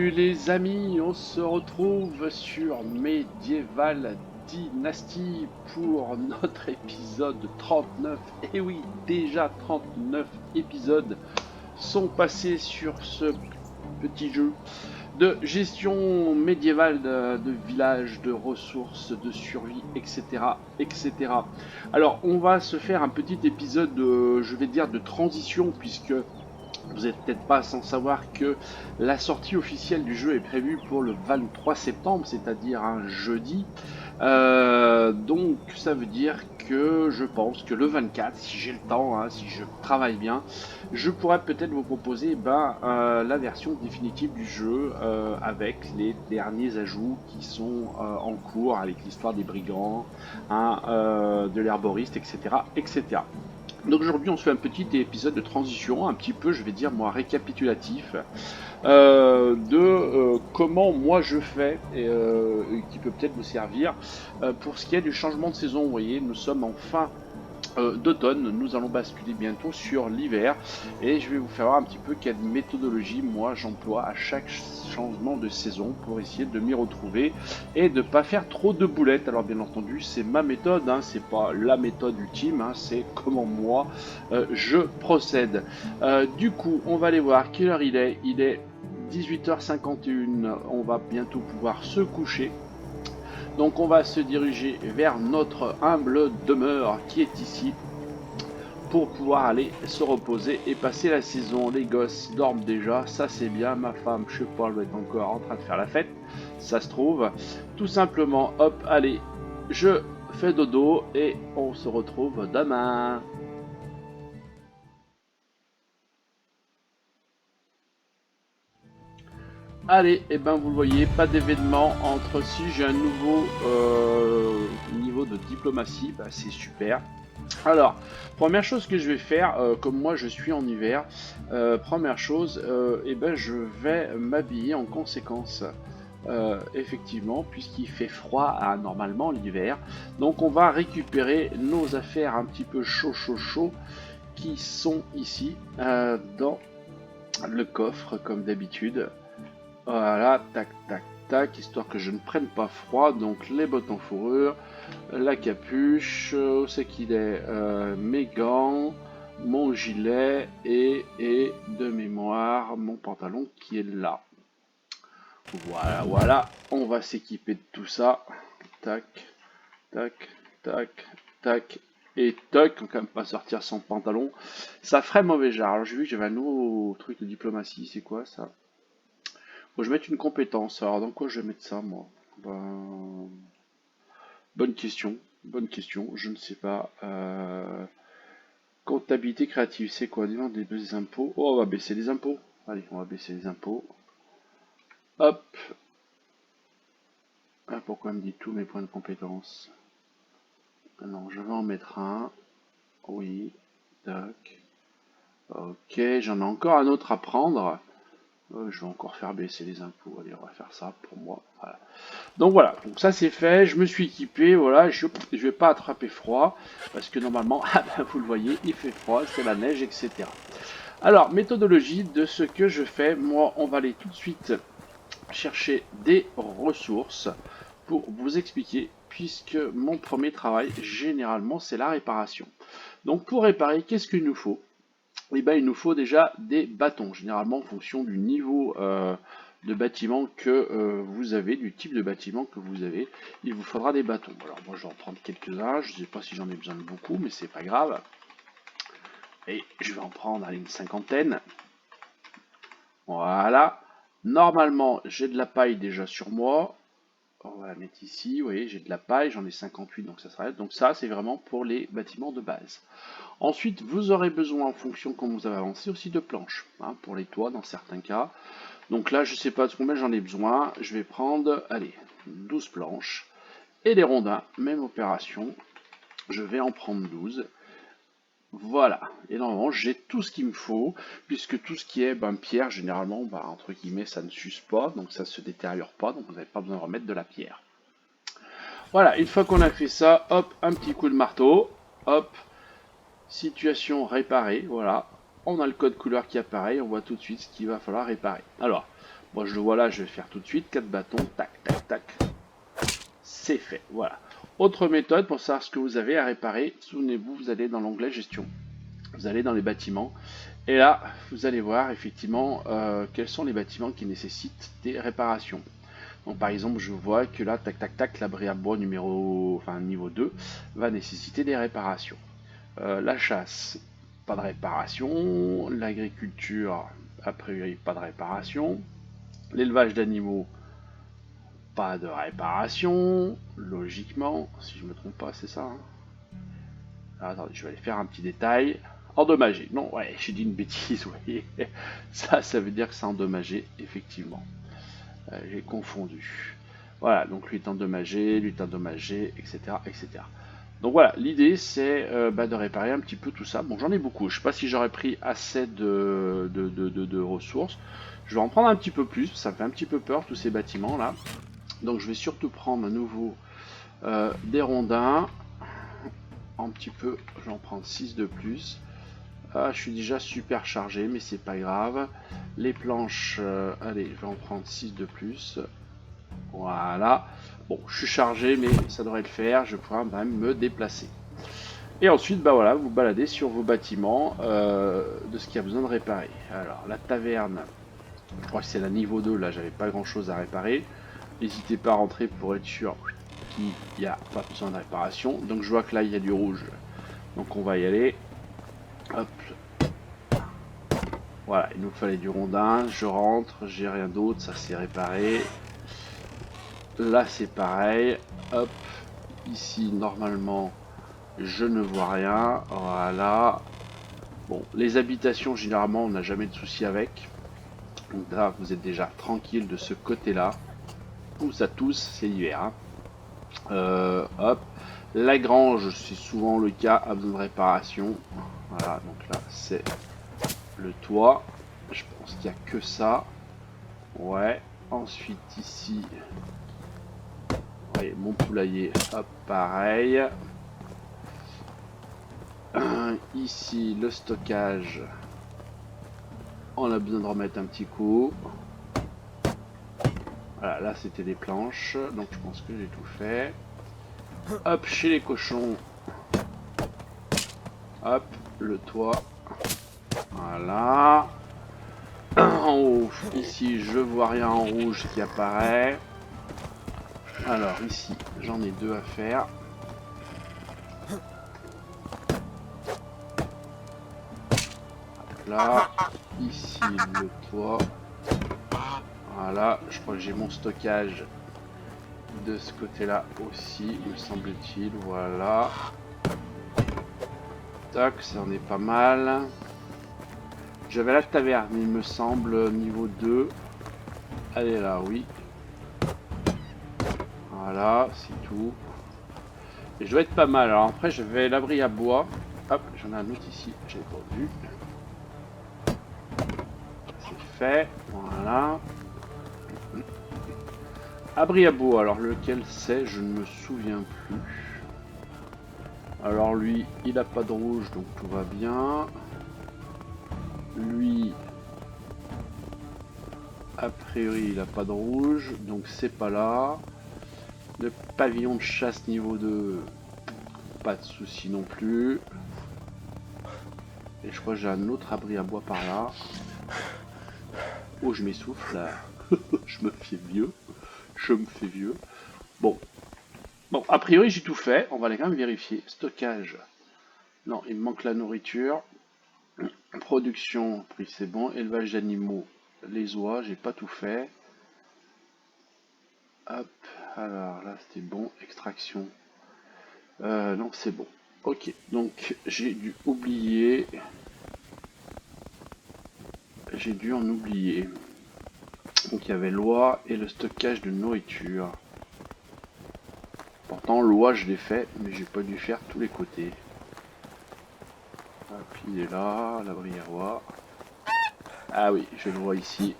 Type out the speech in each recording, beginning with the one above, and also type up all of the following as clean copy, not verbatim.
Salut les amis, on se retrouve sur Medieval Dynasty pour notre épisode 39. Et oui, déjà 39 épisodes sont passés sur ce petit jeu de gestion médiévale de village, de ressources, de survie, etc., etc. Alors, on va se faire un petit épisode, je vais dire, de transition, puisque vous n'êtes peut-être pas sans savoir que la sortie officielle du jeu est prévue pour le 23 septembre, c'est-à-dire un jeudi. Donc ça veut dire que je pense que le 24, si j'ai le temps, hein, si je travaille bien, je pourrais peut-être vous proposer la version définitive du jeu avec les derniers ajouts qui sont en cours, avec l'histoire des brigands, hein, de l'herboriste, etc., etc. Donc aujourd'hui on se fait un petit épisode de transition, un petit peu je vais dire moi récapitulatif de comment moi je fais et qui peut peut-être vous servir pour ce qui est du changement de saison. Vous voyez, nous sommes en fin d'automne, nous allons basculer bientôt sur l'hiver et je vais vous faire voir un petit peu quelle méthodologie moi j'emploie à chaque changement de saison pour essayer de m'y retrouver et de pas faire trop de boulettes. Alors bien entendu c'est ma méthode, hein, c'est pas la méthode ultime, hein, c'est comment moi je procède. Du coup on va aller voir quelle heure il est 18h51, on va bientôt pouvoir se coucher. Donc on va se diriger vers notre humble demeure qui est ici pour pouvoir aller se reposer et passer la saison. Les gosses dorment déjà, ça c'est bien. Ma femme, je sais pas, elle doit être encore en train de faire la fête, ça se trouve. Tout simplement, hop, allez, je fais dodo et on se retrouve demain. Allez, et ben vous le voyez, pas d'événement entre si j'ai un nouveau niveau de diplomatie, bah, c'est super. Alors, première chose que je vais faire, comme moi je suis en hiver, première chose, eh ben, je vais m'habiller en conséquence. Effectivement, puisqu'il fait froid normalement l'hiver. Donc on va récupérer nos affaires un petit peu chaud qui sont ici dans le coffre comme d'habitude. Voilà, tac tac tac, histoire que je ne prenne pas froid. Donc les bottes en fourrure, la capuche, où c'est qu'il est, mes gants, mon gilet et de mémoire mon pantalon qui est là. Voilà, voilà, on va s'équiper de tout ça. Tac, tac, tac, tac et tac. On va quand même pas sortir sans pantalon. Ça ferait mauvais genre. Alors j'ai vu que j'avais un nouveau truc de diplomatie. C'est quoi ça? Faut que je mette une compétence. Alors dans quoi je vais mettre ça moi? Ben... Bonne question. Bonne question. Je ne sais pas. Comptabilité créative, c'est quoi? Niveau des impôts. Oh, on va baisser les impôts. Allez, on va baisser les impôts. Hop. Ah, pourquoi on me dit tous mes points de compétence? Non, je vais en mettre un. Oui. Tac. Ok, j'en ai encore un autre à prendre. Je vais encore faire baisser les impôts. Allez, on va faire ça pour moi. Voilà. Donc voilà, donc ça c'est fait, je me suis équipé, voilà, je vais pas attraper froid, parce que normalement, ah ben, vous le voyez, il fait froid, c'est la neige, etc. Alors, méthodologie de ce que je fais, moi on va aller tout de suite chercher des ressources pour vous expliquer, puisque mon premier travail, généralement, c'est la réparation. Donc pour réparer, qu'est-ce qu'il nous faut? Eh ben, il nous faut déjà des bâtons, généralement en fonction du niveau de bâtiment que vous avez, du type de bâtiment que vous avez, il vous faudra des bâtons. Alors moi je vais en prendre quelques-uns, je ne sais pas si j'en ai besoin de beaucoup, mais c'est pas grave. Et je vais en prendre allez, une cinquantaine. Voilà. Normalement, j'ai de la paille déjà sur moi. On va la mettre ici, vous voyez, j'ai de la paille, j'en ai 58, donc ça s'arrête. Donc ça, c'est vraiment pour les bâtiments de base. Ensuite, vous aurez besoin, en fonction comme vous avez avancé, aussi de planches, hein, pour les toits dans certains cas. Donc là, je ne sais pas de combien j'en ai besoin. Je vais prendre, allez, 12 planches. Et les rondins, même opération. Je vais en prendre 12. Voilà. Et normalement, j'ai tout ce qu'il me faut, puisque tout ce qui est pierre, généralement, entre guillemets, ça ne s'use pas, donc ça ne se détériore pas, donc vous n'avez pas besoin de remettre de la pierre. Voilà, une fois qu'on a fait ça, hop, un petit coup de marteau, hop, situation réparée, voilà. On a le code couleur qui apparaît, on voit tout de suite ce qu'il va falloir réparer. Alors, Bon, je le vois là, je vais le faire tout de suite. 4 bâtons, tac, tac, tac. C'est fait, voilà. Autre méthode pour savoir ce que vous avez à réparer. Souvenez-vous, vous allez dans l'onglet gestion. Vous allez dans les bâtiments. Et là, vous allez voir effectivement quels sont les bâtiments qui nécessitent des réparations. Donc par exemple, je vois que là, tac tac tac, l'abri à bois niveau 2 va nécessiter des réparations. La chasse, pas de réparation. L'agriculture, a priori, pas de réparation. L'élevage d'animaux, pas de réparation. Logiquement, si je me trompe pas, c'est ça. Hein. Alors, attendez, je vais aller faire un petit détail. Endommagé. Non, ouais, j'ai dit une bêtise, vous voyez. Ça veut dire que c'est endommagé, effectivement. J'ai confondu. Voilà, donc lui est endommagé, etc., etc. Donc voilà, l'idée c'est de réparer un petit peu tout ça. Bon, j'en ai beaucoup. Je sais pas si j'aurais pris assez de ressources. Je vais en prendre un petit peu plus. Ça me fait un petit peu peur, tous ces bâtiments là. Donc je vais surtout prendre à nouveau des rondins. Un petit peu, je vais en prendre 6 de plus. Ah, je suis déjà super chargé, mais c'est pas grave. Les planches, allez, je vais en prendre 6 de plus. Voilà. Bon, je suis chargé, mais ça devrait le faire. Je pourrais même me déplacer. Et ensuite, bah voilà, vous baladez sur vos bâtiments de ce qu'il y a besoin de réparer. Alors, la taverne, je crois que c'est la niveau 2. Là, j'avais pas grand chose à réparer. N'hésitez pas à rentrer pour être sûr qu'il n'y a pas besoin de réparation. Donc, je vois que là, il y a du rouge. Donc, on va y aller. Hop. Voilà, il nous fallait du rondin. Je rentre, j'ai rien d'autre, ça s'est réparé. Là, c'est pareil. Hop. Ici, normalement, je ne vois rien. Voilà. Bon, les habitations, généralement, on n'a jamais de souci avec. Donc là, vous êtes déjà tranquille de ce côté-là. Tous à tous, c'est l'hiver. Hein. Hop. La grange, c'est souvent le cas, a besoin de réparation. Voilà, donc là, c'est le toit. Je pense qu'il n'y a que ça. Ouais. Ensuite, ici, voyez, mon poulailler, hop, pareil. Ici, le stockage. On a besoin de remettre un petit coup. Voilà, là, c'était des planches. Donc, je pense que j'ai tout fait. Hop, chez les cochons. Hop, le toit. Voilà. En haut, ici, je vois rien en rouge qui apparaît. Alors, ici, j'en ai 2 à faire. Là, ici, le toit. Voilà, je crois que j'ai mon stockage de ce côté-là aussi, me semble-t-il. Voilà. Tac, ça en est pas mal. J'avais la taverne, il me semble, niveau 2. Elle est là, oui. Voilà, c'est tout. Et je dois être pas mal. Alors après, je vais l'abri à bois. Hop, j'en ai un autre ici, j'ai pas vu. C'est fait, voilà. Abri à bois, alors lequel c'est, je ne me souviens plus. Alors lui, il a pas de rouge, donc tout va bien. Lui, a priori, il a pas de rouge, donc c'est pas là. Le pavillon de chasse niveau 2, pas de souci non plus. Et je crois que j'ai un autre abri à bois par là. Oh, je m'essouffle là. Je me fais vieux. Je me fais vieux. Bon. Bon, a priori, j'ai tout fait. On va aller quand même vérifier. Stockage. Non, il me manque la nourriture. Production, prix c'est bon. Élevage d'animaux, les oies, j'ai pas tout fait. Hop, alors là c'était bon. Extraction. Non, c'est bon. Ok, donc j'ai dû oublier. J'ai dû en oublier. Donc il y avait l'oie et le stockage de nourriture. Pourtant l'oie je l'ai fait, mais j'ai pas dû faire tous les côtés. Hop, il est là, l'abri à roi. Ah oui, je le vois ici.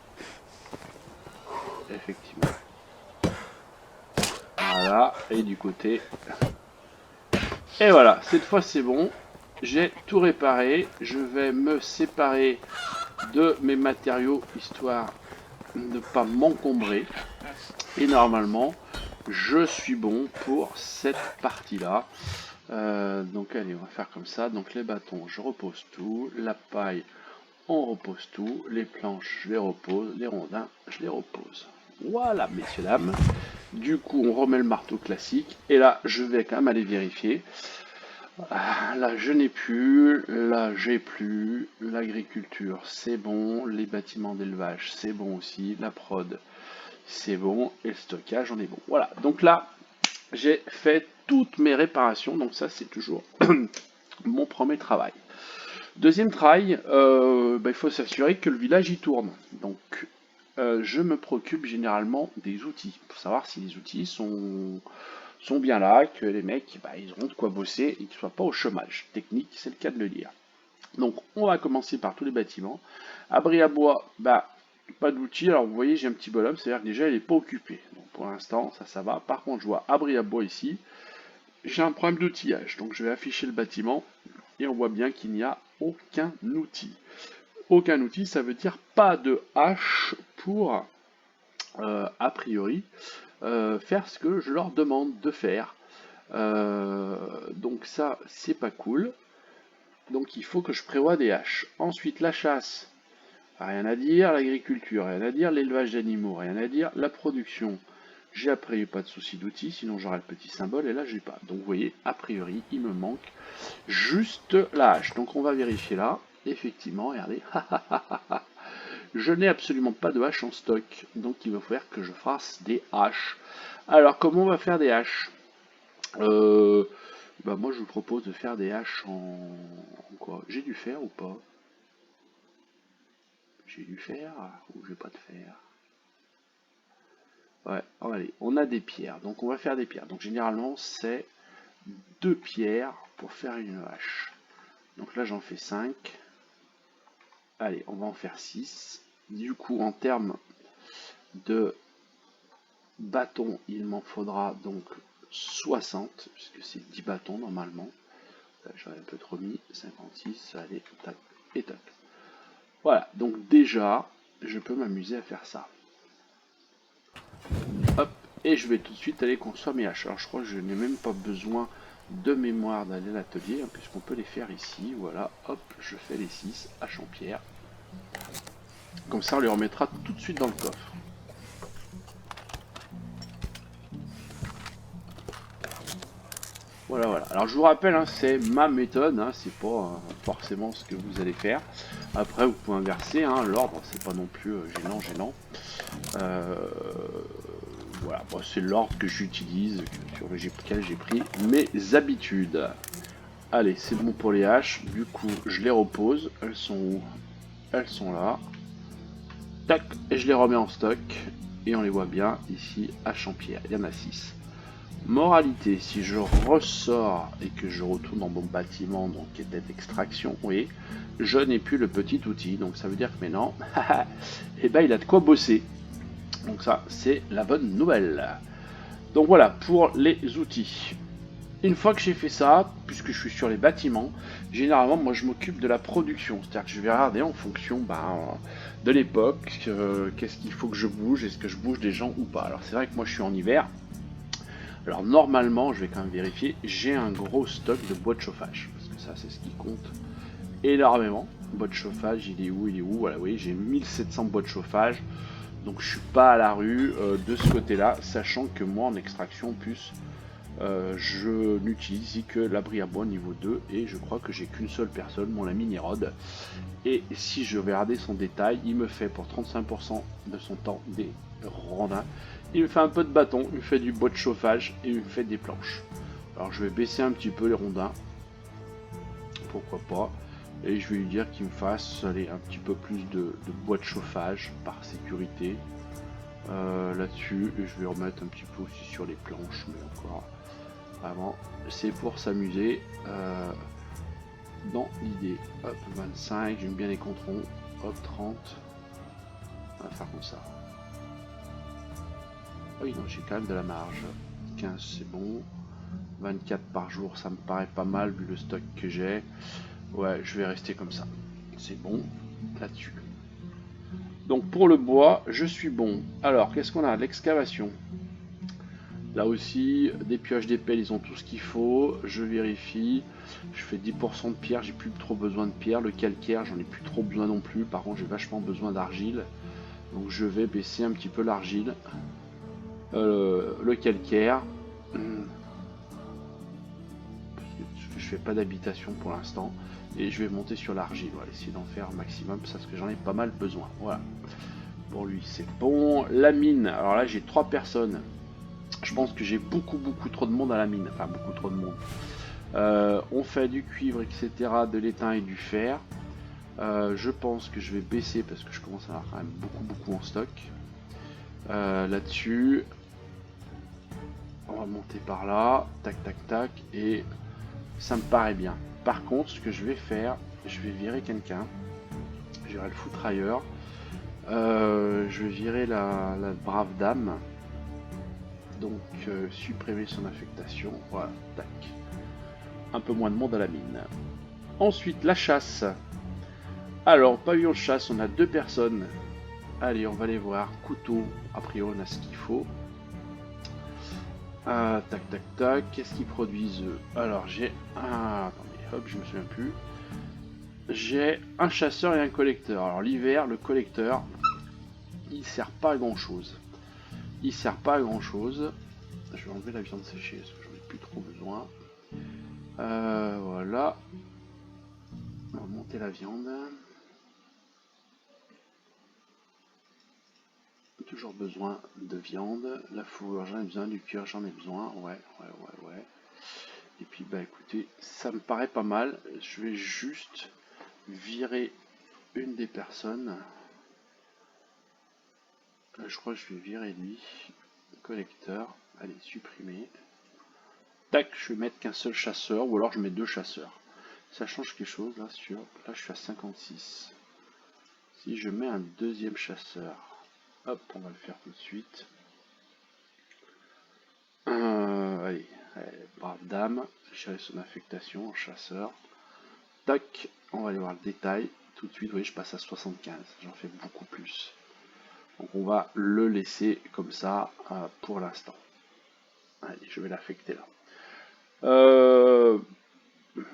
Effectivement. Voilà, et du côté. Et voilà, cette fois c'est bon. J'ai tout réparé. Je vais me séparer de mes matériaux, histoire ne pas m'encombrer. Et normalement, je suis bon pour cette partie-là. Donc allez, on va faire comme ça. Donc les bâtons, je repose tout. La paille, on repose tout. Les planches, je les repose. Les rondins, je les repose. Voilà, messieurs, dames. Du coup, on remet le marteau classique. Et là, je vais quand même aller vérifier. Là, je n'ai plus. Là, j'ai plus. L'agriculture, c'est bon. Les bâtiments d'élevage, c'est bon aussi. La prod, c'est bon. Et le stockage, on est bon. Voilà. Donc là, j'ai fait toutes mes réparations. Donc ça, c'est toujours mon premier travail. Deuxième travail, il faut s'assurer que le village y tourne. Donc, je me préoccupe généralement des outils, pour savoir si les outils sont bien là, que les mecs, ils auront de quoi bosser et qu'ils ne soient pas au chômage. Technique, c'est le cas de le dire. Donc, on va commencer par tous les bâtiments. Abri à bois, pas d'outils. Alors, vous voyez, j'ai un petit bonhomme, c'est-à-dire que déjà, il n'est pas occupé. Donc, pour l'instant, ça va. Par contre, je vois abri à bois ici. J'ai un problème d'outillage, donc je vais afficher le bâtiment et on voit bien qu'il n'y a aucun outil. Aucun outil, ça veut dire pas de hache pour, a priori, faire ce que je leur demande de faire. Donc ça, c'est pas cool. Donc il faut que je prévoie des haches. Ensuite, la chasse, rien à dire. L'agriculture, rien à dire. L'élevage d'animaux, rien à dire. La production, j'ai a priori pas de souci d'outils, sinon j'aurai le petit symbole et là j'ai pas. Donc vous voyez, a priori, il me manque juste la hache. Donc on va vérifier là. Effectivement, regardez. Je n'ai absolument pas de hache en stock. Donc il va falloir que je fasse des haches. Alors comment on va faire des haches? Moi je vous propose de faire des haches en quoi? J'ai du fer ou pas? J'ai du fer ou j'ai pas de fer? Ouais, allez, on a des pierres, donc on va faire des pierres. Donc généralement c'est 2 pierres pour faire une hache. Donc là j'en fais 5. Allez, on va en faire 6. Du coup en termes de bâtons, il m'en faudra donc 60, puisque c'est 10 bâtons normalement. Là j'en ai un peu trop mis, 56, allez, tac et tac. Voilà, donc déjà, je peux m'amuser à faire ça. Hop, et je vais tout de suite aller construire mes haches. Alors je crois que je n'ai même pas besoin de mémoire d'aller à l'atelier, puisqu'on peut les faire ici. Voilà, hop, je fais les 6 haches en pierre. Comme ça, on les remettra tout de suite dans le coffre. Voilà, voilà. Alors je vous rappelle, c'est ma méthode, c'est pas forcément ce que vous allez faire. Après, vous pouvez inverser, l'ordre, c'est pas non plus gênant. Voilà, c'est l'ordre que j'utilise, sur lequel j'ai pris mes habitudes. Allez, c'est bon pour les haches. Du coup, je les repose. Elles sont où? Elles sont là. Tac, et je les remets en stock. Et on les voit bien ici, hache en pierre. Il y en a 6. Moralité, si je ressors et que je retourne dans mon bâtiment, donc qui était d'extraction, oui, je n'ai plus le petit outil. Donc ça veut dire que maintenant, il a de quoi bosser. Donc ça, c'est la bonne nouvelle. Donc voilà, pour les outils. Une fois que j'ai fait ça, puisque je suis sur les bâtiments, généralement, moi, je m'occupe de la production. C'est-à-dire que je vais regarder en fonction de l'époque, qu'est-ce qu'il faut que je bouge, est-ce que je bouge des gens ou pas. Alors c'est vrai que moi, je suis en hiver. Alors normalement, je vais quand même vérifier, j'ai un gros stock de bois de chauffage. Parce que ça, c'est ce qui compte énormément. Bois de chauffage, il est où? Voilà, oui, j'ai 1700 bois de chauffage. Donc je suis pas à la rue de ce côté-là, sachant que moi en extraction plus je n'utilise que l'abri à bois niveau 2 et je crois que j'ai qu'une seule personne, mon ami Nérode. Et si je vais regarder son détail, il me fait pour 35% de son temps des rondins. Il me fait un peu de bâton, il me fait du bois de chauffage et il me fait des planches. Alors je vais baisser un petit peu les rondins, pourquoi pas. Et je vais lui dire qu'il me fasse un petit peu plus de bois de chauffage par sécurité. Là-dessus, et je vais remettre un petit peu aussi sur les planches, mais encore, vraiment, c'est pour s'amuser dans l'idée. Hop, 25, j'aime bien les contrôles. Hop, 30. On va faire comme ça. Oui, non, j'ai quand même de la marge. 15, c'est bon. 24 par jour, ça me paraît pas mal vu le stock que j'ai. Ouais, je vais rester comme ça. C'est bon là-dessus. Donc pour le bois, je suis bon. Alors, qu'est-ce qu'on a? L'excavation. Là aussi, des pioches, des pelles, ils ont tout ce qu'il faut. Je vérifie. Je fais 10% de pierre, j'ai plus trop besoin de pierre. Le calcaire, j'en ai plus trop besoin non plus. Par contre, j'ai vachement besoin d'argile. Donc je vais baisser un petit peu l'argile. Le calcaire. Je fais pas d'habitation pour l'instant. Et je vais monter sur l'argile. Voilà, essayer d'en faire un maximum. Parce que j'en ai pas mal besoin. Voilà. Pour lui, c'est bon. La mine. Alors là, j'ai 3 personnes. Je pense que j'ai beaucoup trop de monde à la mine. Enfin, beaucoup trop de monde. On fait du cuivre, etc., de l'étain et du fer. Je pense que je vais baisser parce que je commence à avoir quand même beaucoup en stock. Là-dessus, on va monter par là, tac, et ça me paraît bien. Par contre, ce que je vais faire, je vais virer quelqu'un. Je vais le foutre ailleurs. Je vais virer la brave dame. Donc, supprimer son affectation. Voilà, tac. Un peu moins de monde à la mine. Ensuite, la chasse. Alors, pavillon de chasse, on a 2 personnes. Allez, on va les voir. Couteau, a priori, on a ce qu'il faut. Tac. Qu'est-ce qu'ils produisent eux? Alors, j'ai un... Attendez, hop, je me souviens plus. J'ai un chasseur et un collecteur. Alors, l'hiver, le collecteur, il sert pas à grand-chose. Je vais enlever la viande séchée parce que j'en ai plus trop besoin. Voilà. On va monter la viande. Toujours besoin de viande. La fourrure, j'en ai besoin. Du cuir, j'en ai besoin. Ouais. Et puis, bah écoutez, ça me paraît pas mal. Je vais juste virer une des personnes. Je crois que je vais virer lui. Collecteur. Allez, supprimer. Tac, je vais mettre qu'un seul chasseur. Ou alors je mets 2 chasseurs. Ça change quelque chose là sur... Là, je suis à 56. Si je mets un deuxième chasseur, hop, on va le faire tout de suite. Allez, brave dame, gérer son affectation en chasseur. Tac, on va aller voir le détail. Tout de suite, vous voyez, je passe à 75. J'en fais beaucoup plus. Donc on va le laisser comme ça pour l'instant. Allez, je vais l'affecter là.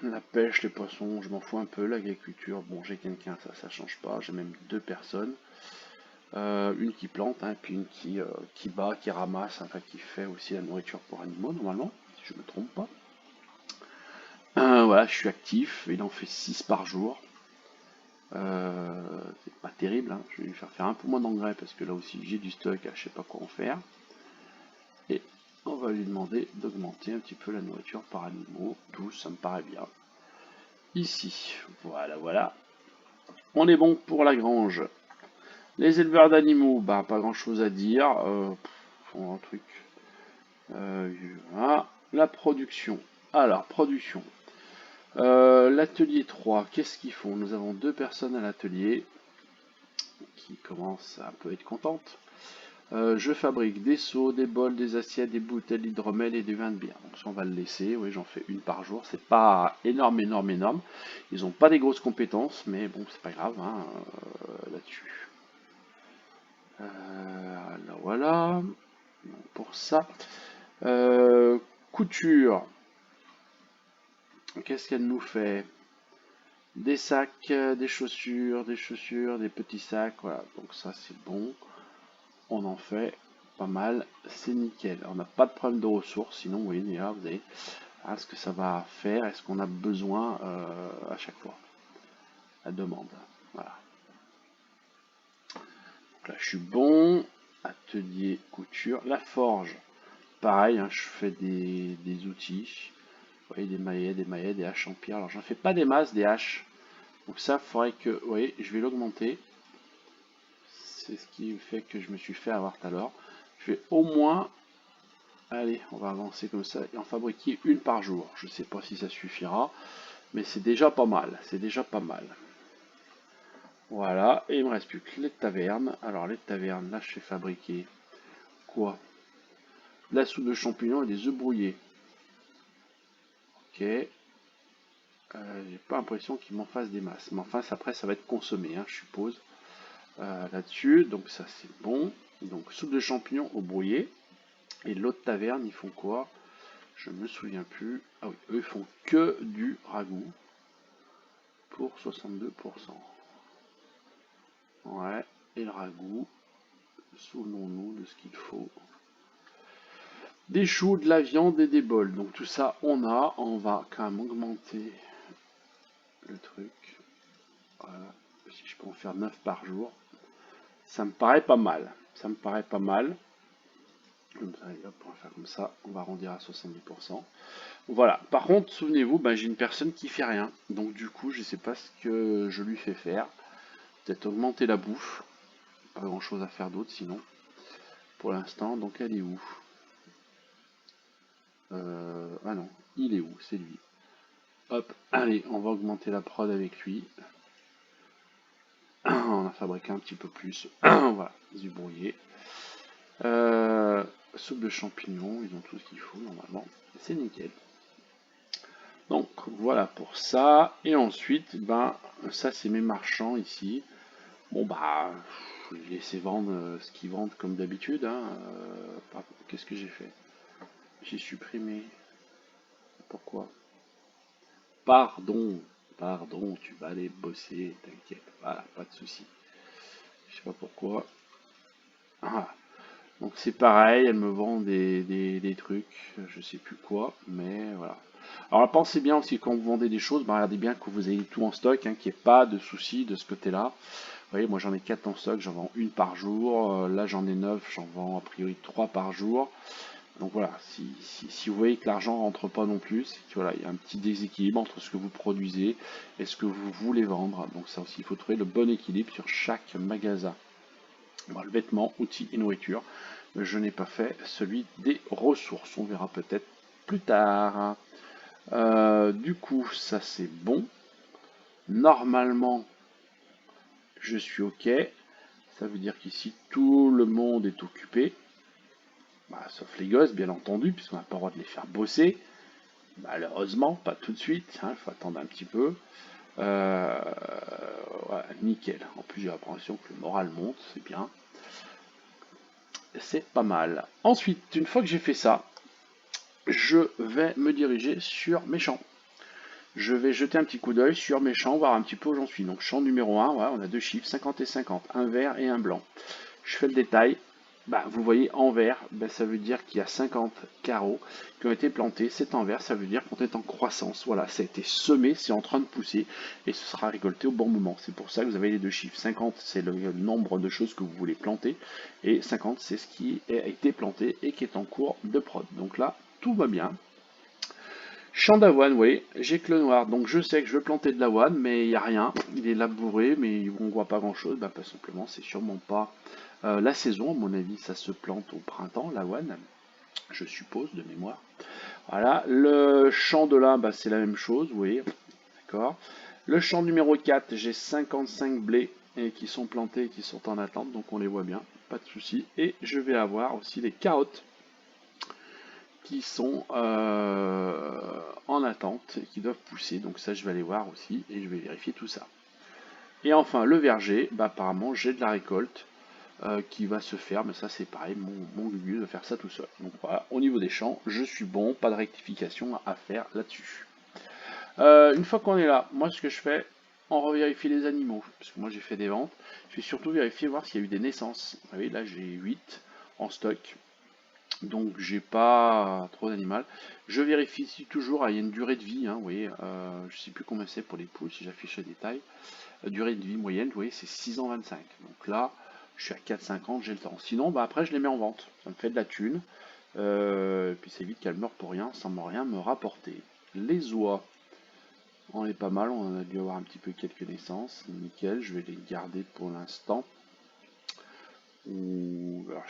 La pêche, les poissons, je m'en fous un peu. L'agriculture, bon, j'ai quelqu'un, ça change pas. J'ai même 2 personnes. Une qui plante, hein, puis une qui bat, qui ramasse, enfin qui fait aussi la nourriture pour animaux normalement, si je ne me trompe pas. Voilà, je suis actif, il en fait 6 par jour. C'est pas terrible, hein. Je vais lui faire un peu moins d'engrais parce que là aussi j'ai du stock, je sais pas quoi en faire. Et on va lui demander d'augmenter un petit peu la nourriture par animaux, 12, ça me paraît bien. Ici, voilà. On est bon pour la grange. Les éleveurs d'animaux, bah pas grand chose à dire. Font un truc. Voilà. La production. Alors, production. L'atelier 3, qu'est-ce qu'ils font? Nous avons 2 personnes à l'atelier qui commencent à un peu être contentes. Je fabrique des seaux, des bols, des assiettes, des bouteilles d'hydromel et des vins de bière. Donc ça on va le laisser, oui j'en fais une par jour, c'est pas énorme. Ils n'ont pas des grosses compétences, mais bon c'est pas grave hein, là-dessus. Voilà, pour ça. Couture. Qu'est-ce qu'elle nous fait? Des sacs, des chaussures, des petits sacs, voilà. Donc ça c'est bon. On en fait pas mal, c'est nickel. On n'a pas de problème de ressources, sinon oui, là, vous avez ce que ça va faire, est-ce qu'on a besoin à chaque fois. La demande. Voilà. Donc là je suis bon. Atelier couture. La forge. Pareil, hein, je fais des outils. Vous voyez, des maillettes, des haches en pierre. Alors j'en fais pas des masses, des haches. Donc ça, il faudrait que... Vous voyez, je vais l'augmenter. C'est ce qui fait que je me suis fait avoir tout à l'heure. Je vais au moins... Allez, on va avancer comme ça et en fabriquer une par jour. Je ne sais pas si ça suffira, mais c'est déjà pas mal. Voilà, et il me reste plus que les tavernes. Alors les tavernes, là je fais fabriquer quoi? De la soupe de champignons et des œufs brouillés. Ok. J'ai pas l'impression qu'il m'en fasse des masses. Mais enfin, après, ça va être consommé, hein, je suppose. là-dessus. Donc ça c'est bon. Donc soupe de champignons au brouillé. Et l'autre taverne, ils font quoi? Je me souviens plus. Ah oui, eux ils font que du ragoût pour 62%. Ouais, et le ragoût, souvenons-nous de ce qu'il faut. Des choux, de la viande et des bols. Donc tout ça on a. On va quand même augmenter le truc. Voilà. Si je peux en faire 9 par jour. Ça me paraît pas mal. Ça me paraît pas mal. Comme ça, hop, on va faire comme ça. On va arrondir à 70%. Voilà. Par contre, souvenez-vous, ben, j'ai une personne qui fait rien. Donc du coup, je sais pas ce que je lui fais faire. Peut-être augmenter la bouffe. Pas grand chose à faire d'autre sinon. Pour l'instant, donc elle est où? Ah non, il est où? C'est lui. Hop, allez, on va augmenter la prod avec lui. On a fabriqué un petit peu plus. Voilà, du brouillé. Soupe de champignons, ils ont tout ce qu'il faut normalement. C'est nickel. Donc voilà pour ça. Et ensuite, ben ça c'est mes marchands ici. Bon bah, je vais laisser vendre ce qu'ils vendent comme d'habitude. Hein. Qu'est-ce que j'ai fait? J'ai supprimé. Pourquoi? Pardon, pardon, tu vas aller bosser, t'inquiète. Voilà, pas de souci. Je sais pas pourquoi. Ah. Donc c'est pareil, elle me vend des trucs, je sais plus quoi, mais voilà. Alors pensez bien aussi quand vous vendez des choses, bah, regardez bien que vous ayez tout en stock, hein, qu'il n'y ait pas de soucis de ce côté-là. Vous voyez, moi j'en ai 4 en stock, j'en vends une par jour, là j'en ai 9, j'en vends a priori 3 par jour. Donc voilà, si vous voyez que l'argent rentre pas non plus, c'est que voilà, il y a un petit déséquilibre entre ce que vous produisez et ce que vous voulez vendre. Donc ça aussi, il faut trouver le bon équilibre sur chaque magasin. Bon, le vêtement, outils et nourriture. Je n'ai pas fait celui des ressources. On verra peut-être plus tard. Du coup, ça c'est bon. Normalement, je suis OK. Ça veut dire qu'ici, tout le monde est occupé. Bah, sauf les gosses, bien entendu, puisqu'on n'a pas le droit de les faire bosser. Malheureusement, pas tout de suite. Il faut attendre un petit peu. Euh, ouais, nickel. En plus, j'ai l'impression que le moral monte. C'est bien. C'est pas mal. Ensuite, une fois que j'ai fait ça, je vais me diriger sur mes champs. Je vais jeter un petit coup d'œil sur mes champs, voir un petit peu où j'en suis. Donc champ numéro 1, ouais, on a deux chiffres, 50 et 50, un vert et un blanc. Je fais le détail. Bah, vous voyez en vert, bah, ça veut dire qu'il y a 50 carreaux qui ont été plantés. C'est en vert, ça veut dire qu'on est en croissance. Voilà, ça a été semé, c'est en train de pousser et ce sera récolté au bon moment. C'est pour ça que vous avez les deux chiffres. 50, c'est le nombre de choses que vous voulez planter et 50, c'est ce qui a été planté et qui est en cours de prod. Donc là, tout va bien. Champ d'avoine, oui, j'ai que le noir, donc je sais que je veux planter de l'avoine, mais il n'y a rien. Il est labouré, mais on ne voit pas grand-chose. Bah, pas simplement, c'est sûrement pas la saison. À mon avis, ça se plante au printemps, l'avoine, je suppose, de mémoire. Voilà, le champ de là, bah, c'est la même chose, vous voyez, d'accord. Le champ numéro 4, j'ai 55 blés et qui sont plantés et qui sont en attente, donc on les voit bien, pas de souci. Et je vais avoir aussi les carottes qui sont en attente et qui doivent pousser. Donc ça, je vais aller voir aussi et je vais vérifier tout ça. Et enfin, le verger, bah, apparemment, j'ai de la récolte qui va se faire, mais ça, c'est pareil, mon Gugus de faire ça tout seul. Donc voilà, au niveau des champs, je suis bon, pas de rectification à faire là-dessus. Une fois qu'on est là, moi, ce que je fais, on revérifie les animaux, parce que moi, j'ai fait des ventes. Je vais surtout vérifier, voir s'il y a eu des naissances. Vous voyez, là, j'ai 8 en stock. Donc j'ai pas trop d'animal. Je vérifie si toujours, il y a une durée de vie, hein, vous voyez, je sais plus combien c'est pour les poules, si j'affiche le détail. La durée de vie moyenne, vous voyez, c'est 6 ans 25. Donc là, je suis à 4-5 ans, j'ai le temps. Sinon, bah après je les mets en vente. Ça me fait de la thune. Et puis c'est vite qu'elles meurent pour rien, sans rien me rapporter. Les oies, on est pas mal, on a dû avoir un petit peu quelques naissances. Nickel, je vais les garder pour l'instant. Alors,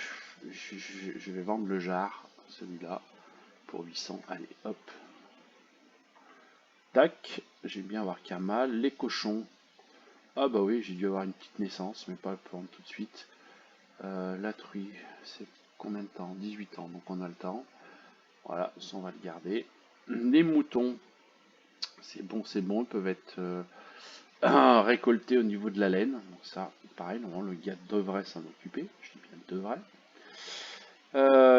je vais vendre le jar, celui-là, pour 800. Allez, hop. Tac, j'ai bien avoir qu'un mâle. Les cochons. Ah bah oui, j'ai dû avoir une petite naissance, mais pas le prendre tout de suite. La truie, c'est combien de temps? 18 ans, donc on a le temps. Voilà, ça on va le garder. Les moutons, c'est bon, ils peuvent être récolter au niveau de la laine. Donc ça, pareil, normalement le gars devrait s'en occuper. Je dis bien devrait.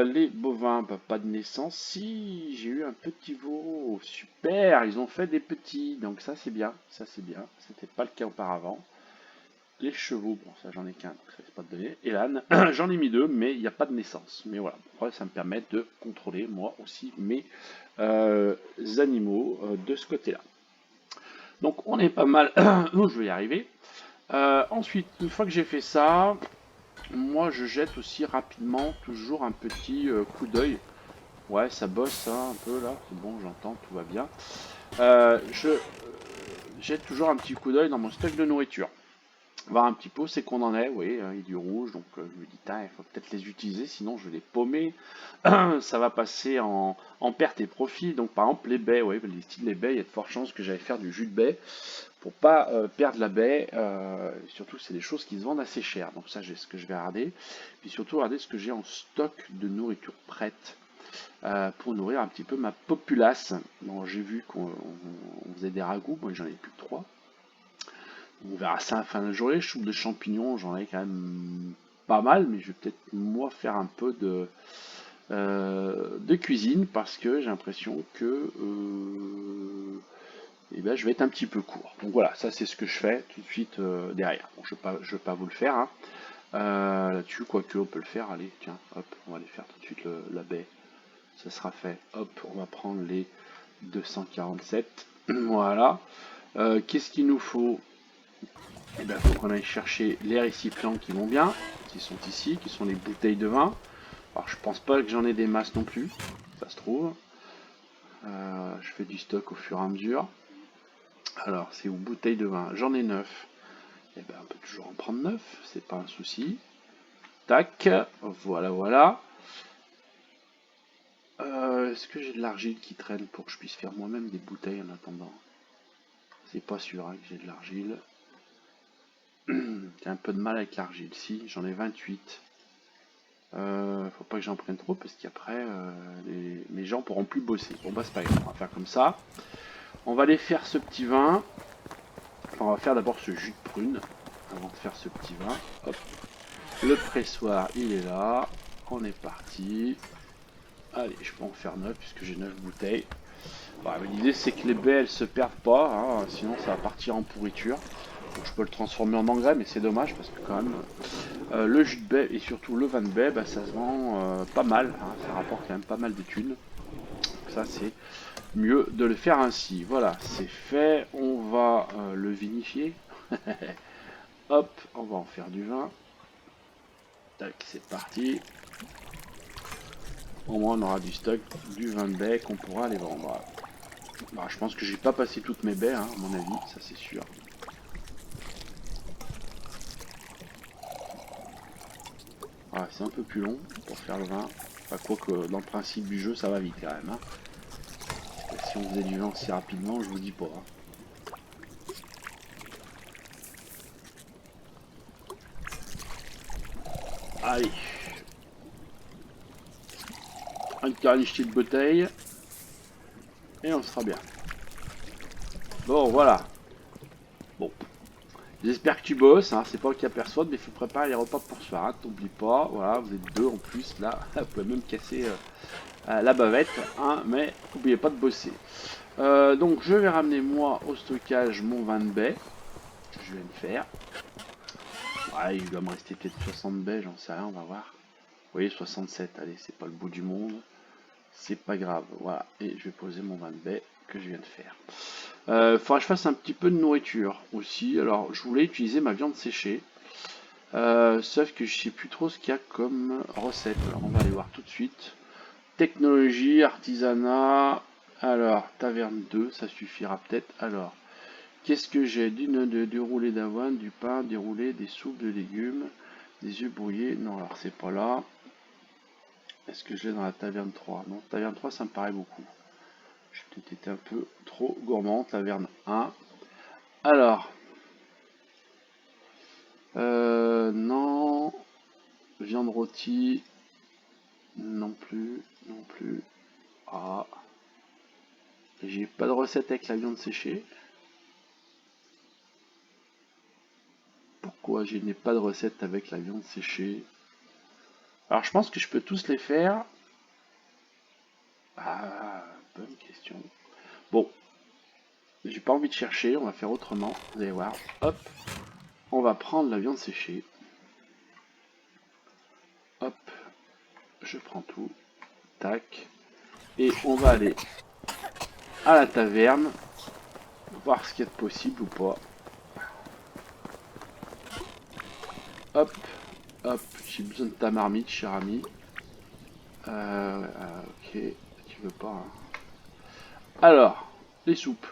Les bovins, bah, pas de naissance. Si, j'ai eu un petit veau. Super, ils ont fait des petits. Donc ça c'est bien, ça c'est bien. C'était pas le cas auparavant. Les chevaux, bon ça j'en ai qu'un, donc ça c'est pas de donner. Et l'âne, j'en ai mis deux, mais il n'y a pas de naissance. Mais voilà, après, ça me permet de contrôler moi aussi mes animaux de ce côté-là. Donc on est pas mal. Oh, je vais y arriver. Ensuite, une fois que j'ai fait ça, moi je jette aussi rapidement toujours un petit coup d'œil. Ouais, ça bosse hein, un peu là, c'est bon, j'entends, tout va bien. Je jette toujours un petit coup d'œil dans mon stock de nourriture. Voir un petit peu c'est qu'on en est, oui, il y a du rouge, donc je me dis, il faut peut-être les utiliser, sinon je vais les paumer. Ça va passer en perte et profit. Donc par exemple les baies, oui, les styles des baies, il y a de fortes chances que j'aille faire du jus de baie pour pas perdre la baie. Surtout c'est des choses qui se vendent assez cher. Donc ça, c'est ce que je vais regarder. Puis surtout regarder ce que j'ai en stock de nourriture prête pour nourrir un petit peu ma populace. Bon, j'ai vu qu'on faisait des ragoûts, moi j'en ai plus que 3. On verra ça à la fin de la journée. Je trouve des champignons, j'en ai quand même pas mal, mais je vais peut-être moi faire un peu de cuisine parce que j'ai l'impression que eh ben, je vais être un petit peu court. Donc voilà, ça c'est ce que je fais tout de suite derrière. Bon, je vais pas vous le faire hein. Là-dessus, quoique on peut le faire. Allez, tiens, hop, on va aller faire tout de suite la baie. Ça sera fait. Hop, on va prendre les 247. Voilà. Qu'est-ce qu'il nous faut? Eh bien, il faut qu'on aille chercher les récipients qui vont bien, qui sont ici, qui sont les bouteilles de vin. Alors, je pense pas que j'en ai des masses non plus, ça se trouve. Je fais du stock au fur et à mesure. Alors, c'est où bouteilles de vin? J'en ai 9. Eh bien, on peut toujours en prendre 9, c'est pas un souci. Tac, voilà, voilà. Est-ce que j'ai de l'argile qui traîne pour que je puisse faire moi-même des bouteilles en attendant? C'est pas sûr hein, que j'ai de l'argile. J'ai un peu de mal avec l'argile. Si, j'en ai 28. Faut pas que j'en prenne trop parce qu'après mes gens pourront plus bosser. Bon bah c'est pas grave, on va faire comme ça. On va aller faire ce petit vin. Enfin, on va faire d'abord ce jus de prune avant de faire ce petit vin. Hop. Le pressoir il est là. On est parti. Allez, je peux en faire 9 puisque j'ai 9 bouteilles. Bon, l'idée c'est que les baies elles se perdent pas, hein, sinon ça va partir en pourriture. Donc, je peux le transformer en engrais, mais c'est dommage parce que quand même le jus de baie et surtout le vin de baie, bah, ça se vend pas mal, hein, ça rapporte quand même pas mal de thunes. Donc ça c'est mieux de le faire ainsi. Voilà, c'est fait, on va le vinifier. Hop, on va en faire du vin. Tac, c'est parti. Au moins on aura du stock, du vin de baie qu'on pourra aller vendre. Bah, je pense que j'ai pas passé toutes mes baies, hein, à mon avis, ça c'est sûr. Voilà, c'est un peu plus long pour faire le vin. Enfin, quoique dans le principe du jeu, ça va vite quand même. Hein. Si on faisait du vin si rapidement, je vous dis pas. Hein. Allez. Un carnichier de bouteille. Et on sera bien. Bon, voilà. Bon. J'espère que tu bosses, hein. C'est pas le cas personne, mais il faut préparer les repas pour ce soir. Hein. T'oublies pas, voilà, vous êtes deux en plus, là. Vous pouvez même casser la bavette, hein, mais n'oubliez pas de bosser. Donc je vais ramener moi au stockage mon vin de baie, que je viens de faire. Ouais, il doit me rester peut-être 60 baies, j'en sais rien, on va voir. Vous voyez, 67, allez, c'est pas le bout du monde. C'est pas grave, voilà. Et je vais poser mon vin de baie que je viens de faire. Faudra que je fasse un petit peu de nourriture aussi. Alors, je voulais utiliser ma viande séchée. Sauf que je sais plus trop ce qu'il y a comme recette. Alors, on va aller voir tout de suite. Technologie, artisanat. Alors, taverne 2, ça suffira peut-être. Alors, qu'est-ce que j'ai? Du roulé d'avoine, du pain, des roulés, des soupes de légumes, des œufs brouillés. Non, alors c'est pas là. Est-ce que je l'ai dans la taverne 3? Non, taverne 3, ça me paraît beaucoup. J'ai peut-être été un peu trop gourmand. Taverne 1. Alors, non. Viande rôtie. Non plus. Non plus. Ah. J'ai pas de recette avec la viande séchée. pourquoi je n'ai pas de recette avec la viande séchée. Alors je pense que je peux tous les faire. Ah, bonne question. Bon, j'ai pas envie de chercher, on va faire autrement. Vous allez voir. Hop, on va prendre la viande séchée. Hop, je prends tout. Tac. Et on va aller à la taverne. Voir ce qu'il y a de possible ou pas. Hop, hop, j'ai besoin de ta marmite, cher ami. Ok, tu veux pas. Hein. Alors, les soupes.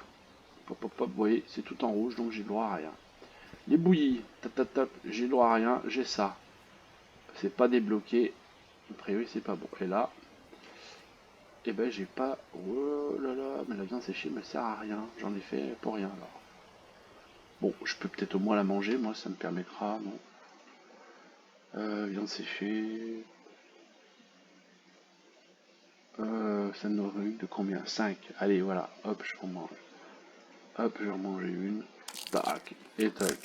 Pop, pop, pop, vous voyez, c'est tout en rouge, donc j'ai le droit à rien. Les bouillies, tap, tap, tap, j'ai le droit à rien, j'ai ça. C'est pas débloqué. A priori, c'est pas bon. Et là, eh ben, j'ai pas. Oh là là, mais la viande séchée me sert à rien. J'en ai fait pour rien alors. Bon, je peux peut-être au moins la manger, moi, ça me permettra, non. Viande séchée. Ça nous revient de combien? 5. Allez, voilà. Hop, je en mange. Hop, je vais en manger une. Tac. Et tac.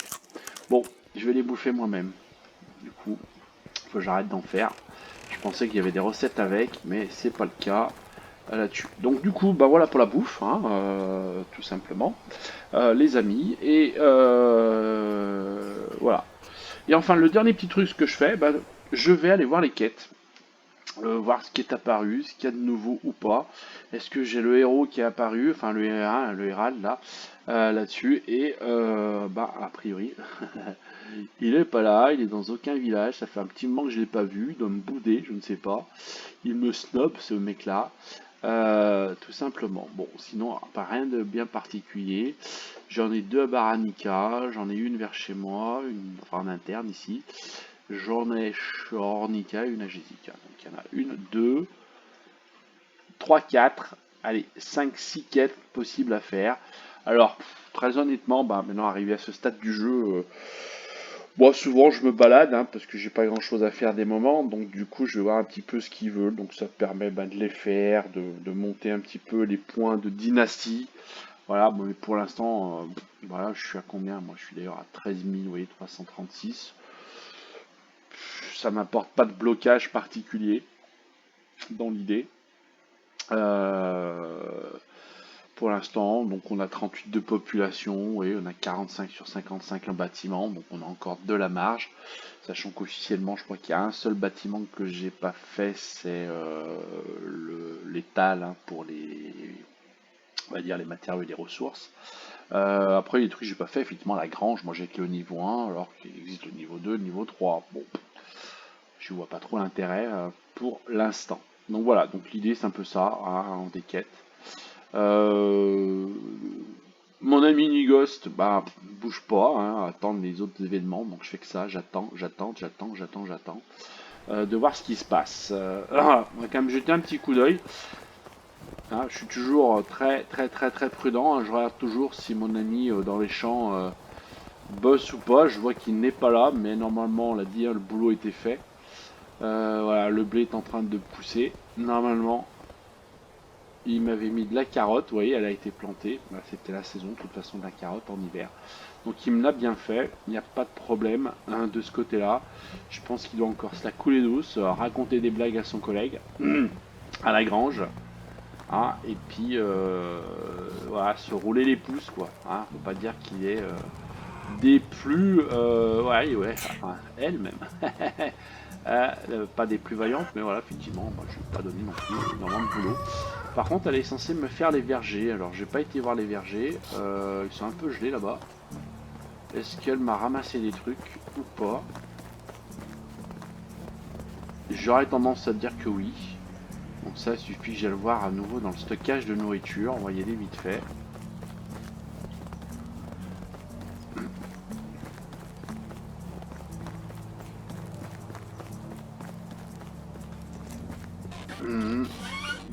Bon, je vais les bouffer moi-même. Du coup, faut que j'arrête d'en faire. Je pensais qu'il y avait des recettes avec, mais c'est pas le cas là-dessus. Donc du coup, bah voilà pour la bouffe, hein, tout simplement, les amis. Et voilà. Et enfin, le dernier petit truc que je fais, bah, je vais aller voir les quêtes. Voir ce qui est apparu, ce qu'il y a de nouveau ou pas. Est-ce que j'ai le héros qui est apparu, enfin le héros, le hérald là, là-dessus, et bah a priori, il est pas là, il est dans aucun village, ça fait un petit moment que je l'ai pas vu, il doit me bouder, je ne sais pas. Il me snob ce mec-là, tout simplement. Bon, sinon, pas rien de bien particulier. J'en ai deux à Baranica, j'en ai une vers chez moi, une enfin en interne ici. J'en ai Ornica et une à Jessica. Donc il y en a une, deux, trois, quatre, allez, 5, 6 quêtes possibles à faire. Alors, très honnêtement, bah, maintenant arrivé à ce stade du jeu, moi souvent je me balade hein, parce que j'ai pas grand chose à faire des moments, donc du coup je vais voir un petit peu ce qu'ils veulent. Donc ça permet bah, de les faire, de monter un petit peu les points de dynastie. Voilà, bon, mais pour l'instant, voilà, je suis à combien? Moi je suis d'ailleurs à 13 000, vous voyez, 336. Ça m'apporte pas de blocage particulier dans l'idée. Euh, pour l'instant, donc on a 38 de population et on a 45 sur 55 un bâtiment, donc on a encore de la marge. Sachant qu'officiellement, je crois qu'il y a un seul bâtiment que j'ai pas fait, c'est l'étal hein, pour les, on va dire les matériaux et les ressources. Après les trucs que j'ai pas fait, effectivement la grange, moi j'ai que le niveau 1 alors qu'il existe le niveau 2, le niveau 3. Bon, je vois pas trop l'intérêt pour l'instant. Donc voilà, donc l'idée c'est un peu ça, hein, des quêtes. Euh, mon ami Nigost, bah bouge pas, hein, attendre les autres événements, donc je fais que ça, j'attends, de voir ce qui se passe. On va quand même jeter un petit coup d'œil. Hein, je suis toujours très prudent, hein, je regarde toujours si mon ami dans les champs bosse ou pas, je vois qu'il n'est pas là, mais normalement on l'a dit, hein, le boulot était fait. Voilà, le blé est en train de pousser. Normalement, il m'avait mis de la carotte, vous voyez, elle a été plantée. Bah, c'était la saison, de toute façon, de la carotte en hiver. Donc il me l'a bien fait, il n'y a pas de problème hein, de ce côté-là. Je pense qu'il doit encore se la couler douce, raconter des blagues à son collègue, à la grange. Hein, et puis, voilà, se rouler les pouces, quoi. Hein, faut pas dire qu'il est des plus... ouais, enfin, elle même. Pas des plus vaillantes, mais voilà, effectivement, moi, je vais pas donner non plus énormément de boulot. Par contre, elle est censée me faire les vergers. Alors, j'ai pas été voir les vergers. Ils sont un peu gelés là-bas. Est-ce qu'elle m'a ramassé des trucs ou pas? J'aurais tendance à dire que oui. Donc ça, il suffit que j'aille le voir à nouveau dans le stockage de nourriture. On va y aller vite fait.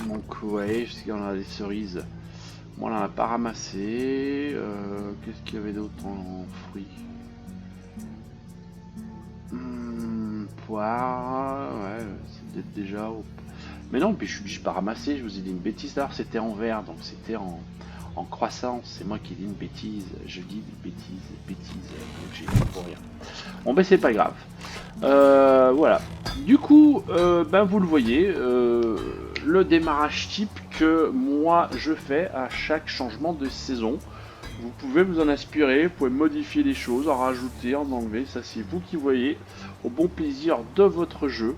Donc ouais, je sais qu'on a des cerises. Moi, on n'en a pas ramassé. Qu'est-ce qu'il y avait d'autre en fruits? Poire, ouais, c'est peut-être déjà... Mais non, puis je suis pas ramassé, je vous ai dit une bêtise, alors c'était en vert, donc c'était en en croissance. C'est moi qui dis une bêtise, je dis des bêtises, donc j'ai pas pour rien. Bon ben c'est pas grave. Voilà. Du coup, ben vous le voyez, le démarrage type que moi je fais à chaque changement de saison. Vous pouvez vous en inspirer, vous pouvez modifier les choses, en rajouter, en enlever, ça c'est vous qui voyez, au bon plaisir de votre jeu,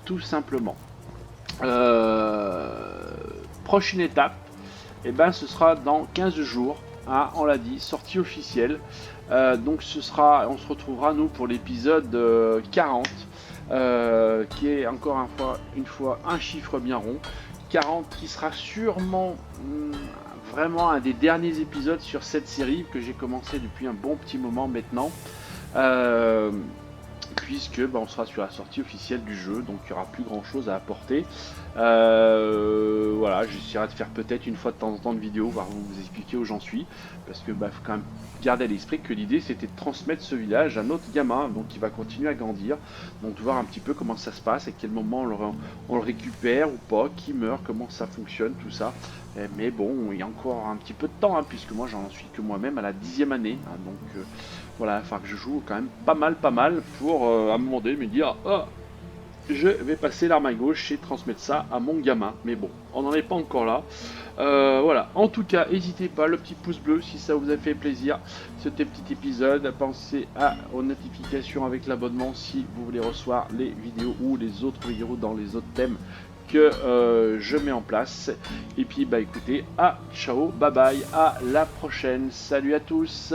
tout simplement. Prochaine étape, et ben ce sera dans 15 jours, hein, on l'a dit, sortie officielle. Donc on se retrouvera nous pour l'épisode 40, qui est encore une fois un chiffre bien rond. 40 qui sera sûrement vraiment un des derniers épisodes sur cette série que j'ai commencé depuis un bon petit moment maintenant. Puisque on sera sur la sortie officielle du jeu, donc il n'y aura plus grand chose à apporter. Voilà, j'essaierai de faire peut-être une fois de temps en temps de vidéo, voir vous expliquer où j'en suis, parce que faut quand même garder à l'esprit que l'idée c'était de transmettre ce village à notre gamin, donc qui va continuer à grandir, donc de voir un petit peu comment ça se passe, à quel moment on le récupère ou pas, qui meurt, comment ça fonctionne, tout ça. Mais bon, il y a encore un petit peu de temps, hein, puisque moi j'en suis que moi-même à la 10e année, hein, donc voilà, il va falloir que je joue quand même pas mal pour à un moment donné me dire oh, je vais passer l'arme à gauche et transmettre ça à mon gamin. Mais bon, on n'en est pas encore là. Voilà, en tout cas, n'hésitez pas, le petit pouce bleu si ça vous a fait plaisir. C'était petit épisode. Pensez aux notifications avec l'abonnement si vous voulez recevoir les vidéos ou les autres vidéos dans les autres thèmes que je mets en place. Et puis écoutez, ciao, bye bye, à la prochaine. Salut à tous.